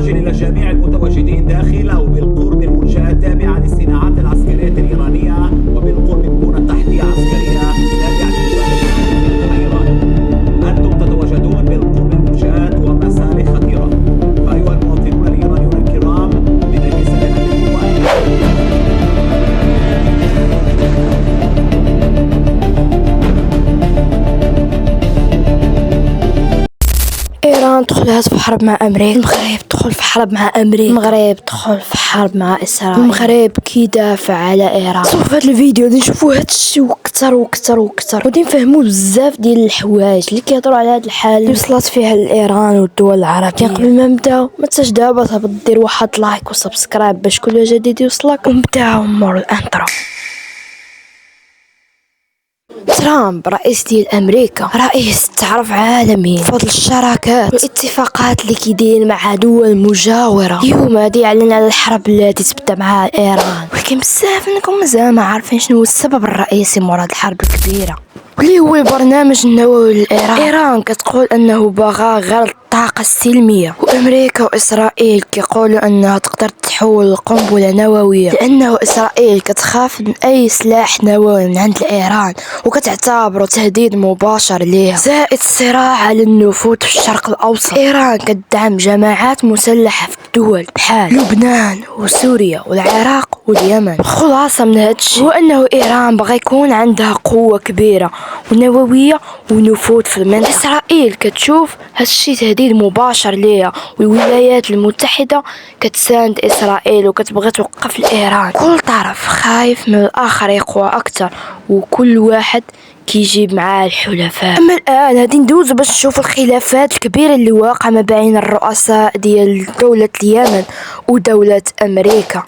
العاجل إلى جميع المتواجدين داخل وبالقرب من منشآت تابعة للصناعات العسكرية الإيرانية وبالقرب من بنى تحتية عسكرية تابعة للبحيرات. أنتم تتواجدون بالقرب من منشآت ومسالك خطيرة. فأيها المواطنون الإيرانيون الكرام، من أجل سلامتكم إيران دخلت في حرب مع أمريكا، المغرب دخل في حرب مع أمريكا، المغرب دخل في حرب مع إسرائيل، المغرب كيدافع على إيران. في هذا الفيديو غادي نشوفوا هذا الشيء وكثر وكثر وكثر، وغادي نفهموا بزاف ديال الحوايج اللي كيهضروا على هذه الحاله اللي وصلت فيها لإيران والدول العربية. قبل ما نبداو ما تنساش دابا تهبط دير واحد لايك وسبسكرايب باش كل جديد يوصلك، ونبداو مور الانترو. ترامب رئيس ديال امريكا رئيس تعرف عالميا بفضل الشراكات والاتفاقات اللي كيدير مع دول مجاوره. اليوم غادي يعلن على الحرب التي تبدا مع ايران، ولكن بزاف منكم مازال ما عارفين شنو هو السبب الرئيسي مورا هاد الحرب الكبيره، واللي هو البرنامج النووي لإيران. إيران كتقول أنه بغى غير الطاقة السلمية، وأمريكا وإسرائيل كيقولوا أنها تقدر تحول القنبلة نووية، لأنه إسرائيل كتخاف من أي سلاح نووي من عند إيران وكتعتبره تهديد مباشر ليها. زائد الصراع على النفوذ في الشرق الأوسط، إيران كتدعم جماعات مسلحة في الدول بحال لبنان وسوريا والعراق واليمن. الخلاصة من هادشي هو أنه إيران بغى يكون عندها قوة كبيرة ونووية ونفوذ في المنطقة. إسرائيل كتشوف هادشي تهديد مباشر ليها، والولايات المتحدة كتساند إسرائيل وكتبغي توقف لإيران. كل طرف خايف من الآخر يقوى أكتر، وكل واحد كيجيب معاه الحلفاء. أما الآن غادي ندوزو باش نشوف الخلافات الكبيرة اللي واقعة ما بين الرؤساء ديال دولة اليمن ودولة أمريكا.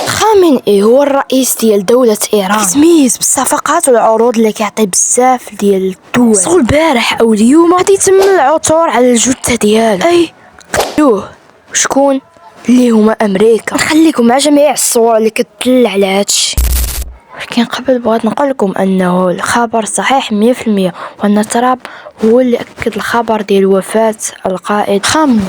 خامنئي هو الرئيس ديال دولة إيران، كيتميز بالصفقات والعروض اللي كيعطي بزاف ديال الدول. صغو البارح أو اليوم غادي يتم العثور على الجثة ديالو، أي قتلوه. شكون؟ اللي هما أمريكا. نخليكم مع جميع الصور اللي كتدل على هادشي، ولكن قبل بغيت نقول لكم أنه الخبر صحيح 100%، وأن ترامب هو اللي أكد الخبر ديال وفاة القائد خامنئي.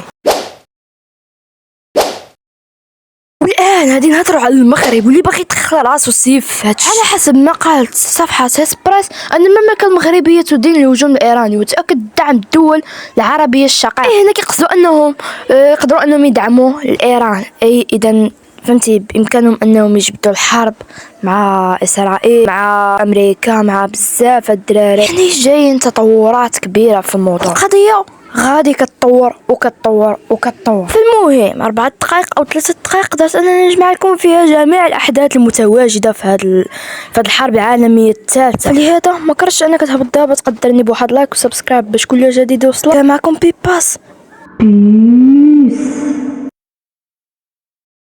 والآن غادي نهضروا على المغرب واللي باغي يدخل راسو سيف في هادشي. على حسب ما قالت صفحة اسبريس أن المملكة المغربية تدين الهجوم الإيراني وتأكد دعم الدول العربية الشقيقة. هنا كيقصدوا أنهم يقدروا أنهم يدعموا الإيران، أي إذا فهمتي بإمكانهم أنهم يجبدوا الحرب مع إسرائيل مع أمريكا مع بزاف الدراري. يعني جايين تطورات كبيرة في الموضوع. القضية غادي كتطور وكتطور وكتطور. في المهم 4 دقائق او 3 دقائق قدرت انني نجمع لكم فيها جميع الاحداث المتواجده في هذه الحرب العالميه الثالثه. لهذا ما كرهتش انك تهبط دابا تقدرني بواحد لايك وسبسكرايب باش كل جديد يوصلك. معكم بيباس.